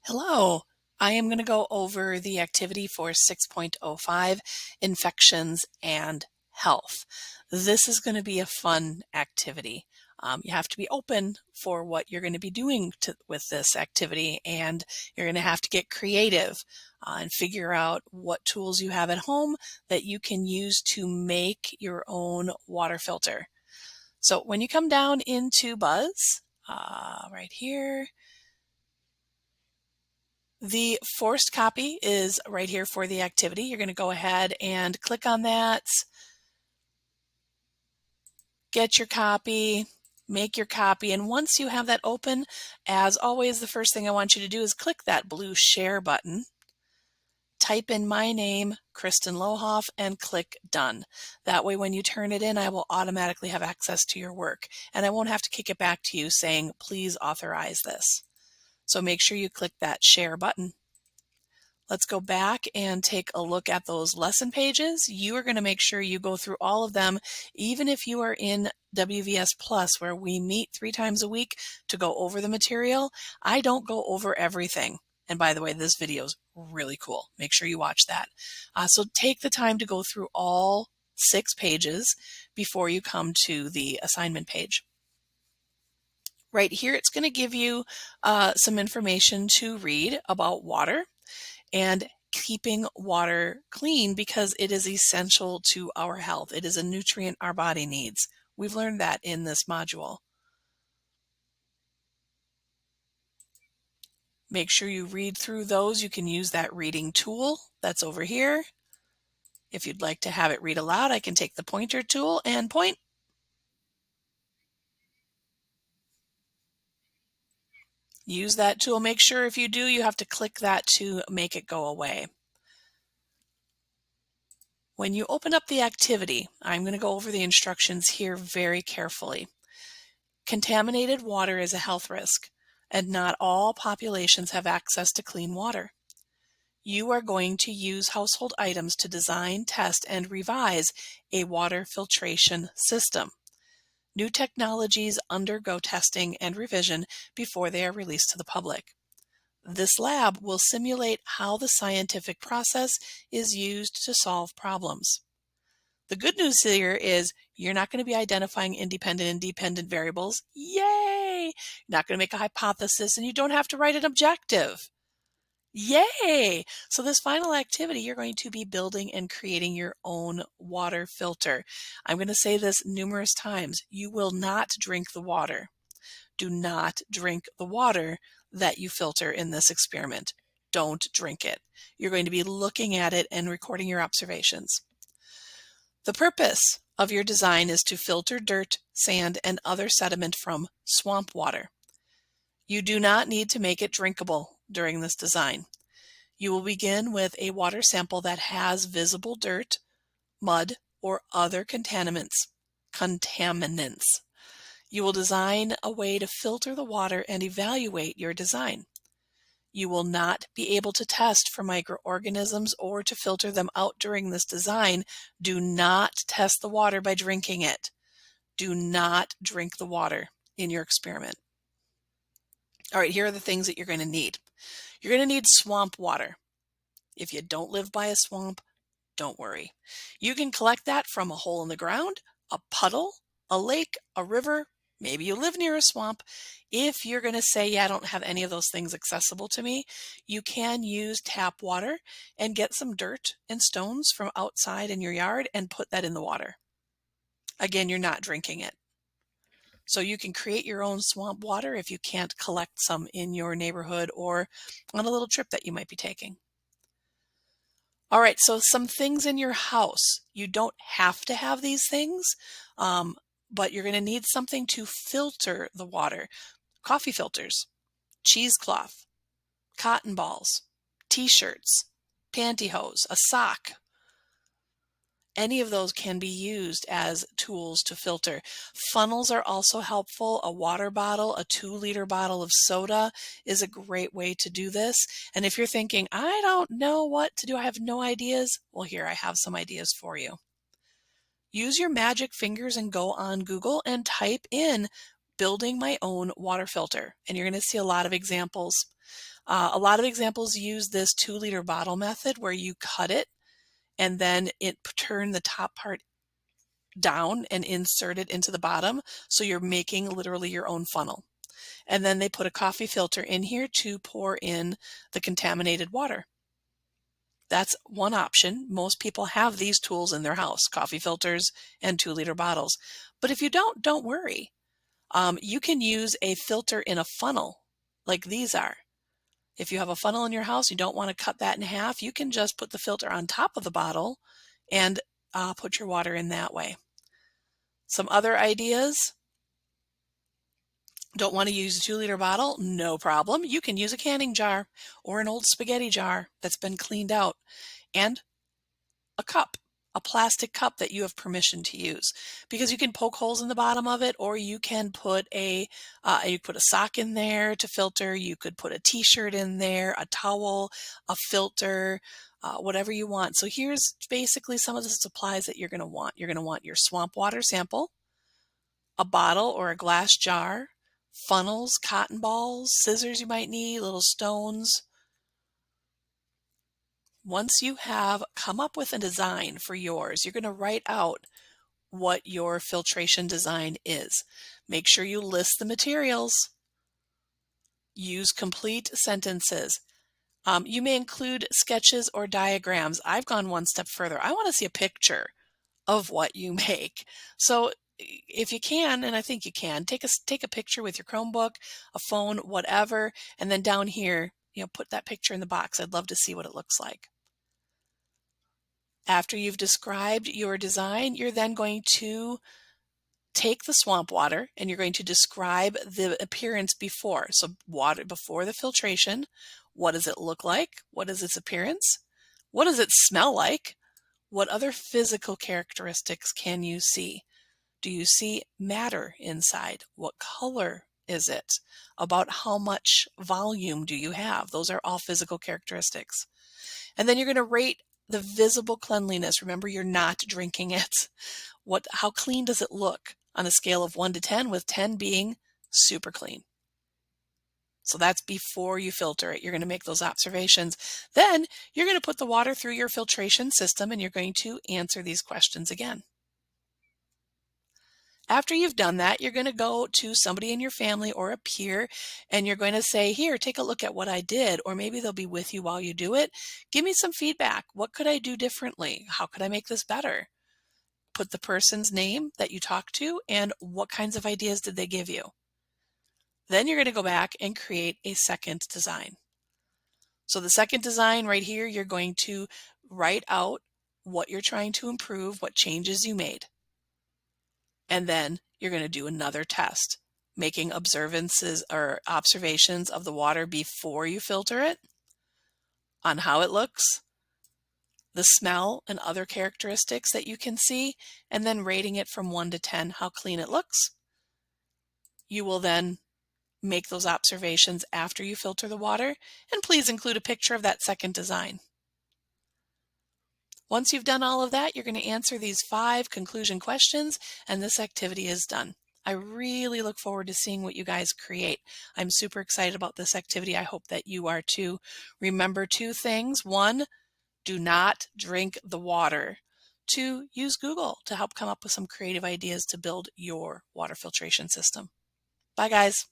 Hello, I am going to go over the activity for 6.05, infections and health. This is going to be a fun activity. You have to be open for what you're going to be doing with this activity, and you're going to have to get creative and figure out what tools you have at home that you can use to make your own water filter. So when you come down into Buzz, right here, the forced copy is right here for the activity. You're going to go ahead and click on that, get your copy, make your copy, and once you have that open, as always, the first thing I want you to do is click that blue share button, type in my name, Kristen Lohoff, and click done. That way when you turn it in, I will automatically have access to your work, and I won't have to kick it back to you saying, please authorize this. So make sure you click that share button. Let's go back and take a look at those lesson pages. You are going to make sure you go through all of them, even if you are in WVS Plus, where we meet 3 times a week to go over the material. I don't go over everything. And by the way, this video is really cool. Make sure you watch that. So take the time to go through all 6 pages before you come to the assignment page. Right here, it's going to give you some information to read about water and keeping water clean because it is essential to our health. It is a nutrient our body needs. We've learned that in this module. Make sure you read through those. You can use that reading tool that's over here. If you'd like to have it read aloud, I can take the pointer tool and point. Use that tool. Make sure if you do, you have to click that to make it go away. When you open up the activity, I'm going to go over the instructions here very carefully. Contaminated water is a health risk, and not all populations have access to clean water. You are going to use household items to design, test, and revise a water filtration system. New technologies undergo testing and revision before they are released to the public. This lab will simulate how the scientific process is used to solve problems. The good news here is you're not going to be identifying independent and dependent variables. Yay! You're not going to make a hypothesis, and you don't have to write an objective. Yay! So this final activity, you're going to be building and creating your own water filter. I'm going to say this numerous times. You will not drink the water. Do not drink the water that you filter in this experiment. Don't drink it. You're going to be looking at it and recording your observations. The purpose of your design is to filter dirt, sand, and other sediment from swamp water. You do not need to make it drinkable during this design. You will begin with a water sample that has visible dirt, mud, or other contaminants. You will design a way to filter the water and evaluate your design. You will not be able to test for microorganisms or to filter them out during this design. Do not test the water by drinking it. Do not drink the water in your experiment. All right, here are the things that you're going to need. You're going to need swamp water. If you don't live by a swamp, don't worry. You can collect that from a hole in the ground, a puddle, a lake, a river. Maybe you live near a swamp. If you're going to say, yeah, I don't have any of those things accessible to me, you can use tap water and get some dirt and stones from outside in your yard and put that in the water. Again, you're not drinking it. So you can create your own swamp water if you can't collect some in your neighborhood or on a little trip that you might be taking. All right, so some things in your house. You don't have to have these things, but you're going to need something to filter the water. Coffee filters, cheesecloth, cotton balls, t-shirts, pantyhose, a sock. Any of those can be used as tools to filter. Funnels are also helpful. A water bottle, a 2-liter bottle of soda is a great way to do this. And if you're thinking, I don't know what to do, I have no ideas, well, here, I have some ideas for you. Use your magic fingers and go on Google and type in building my own water filter. And you're going to see a lot of examples. A lot of examples use this 2-liter bottle method where you cut it and then turn the top part down and insert it into the bottom. So you're making literally your own funnel. And then they put a coffee filter in here to pour in the contaminated water. That's one option. Most people have these tools in their house, coffee filters and 2-liter bottles. But if you don't worry. You can use a filter in a funnel like these are. If you have a funnel in your house, you don't want to cut that in half, you can just put the filter on top of the bottle and put your water in that way. Some other ideas. Don't want to use a 2-liter bottle? No problem. You can use a canning jar or an old spaghetti jar that's been cleaned out, and a cup, a plastic cup that you have permission to use, because you can poke holes in the bottom of it, or you can put you put a sock in there to filter. You could put a t-shirt in there, a towel, a filter, whatever you want. So here's basically some of the supplies that you're going to want. You're going to want your swamp water sample, a bottle or a glass jar, funnels, cotton balls, scissors you might need, little stones. Once you have come up with a design for yours, you're going to write out what your filtration design is. Make sure you list the materials. Use complete sentences. You may include sketches or diagrams. I've gone one step further. I want to see a picture of what you make. So if you can, and I think you can, take a picture with your Chromebook, a phone, whatever, and then down here, put that picture in the box. I'd love to see what it looks like. After you've described your design, you're then going to take the swamp water and you're going to describe the appearance before. So water before the filtration, what does it look like? What is its appearance? What does it smell like? What other physical characteristics can you see? Do you see matter inside? What color is it? About how much volume do you have? Those are all physical characteristics. And then you're going to rate the visible cleanliness. Remember, you're not drinking it. How clean does it look on a scale of 1 to 10, with 10 being super clean? So that's before you filter it. You're going to make those observations. Then you're going to put the water through your filtration system and you're going to answer these questions again. After you've done that, you're going to go to somebody in your family or a peer and you're going to say, here, take a look at what I did. Or maybe they'll be with you while you do it. Give me some feedback. What could I do differently? How could I make this better? Put the person's name that you talked to and what kinds of ideas did they give you. Then you're going to go back and create a second design. So the second design right here, you're going to write out what you're trying to improve, what changes you made. And then you're going to do another test, making observations or observations of the water before you filter it, on how it looks, the smell and other characteristics that you can see, and then rating it from 1 to 10, how clean it looks. You will then make those observations after you filter the water, and please include a picture of that second design. Once you've done all of that, you're going to answer these 5 conclusion questions, and this activity is done. I really look forward to seeing what you guys create. I'm super excited about this activity. I hope that you are too. Remember 2 things. 1, do not drink the water. 2, use Google to help come up with some creative ideas to build your water filtration system. Bye, guys.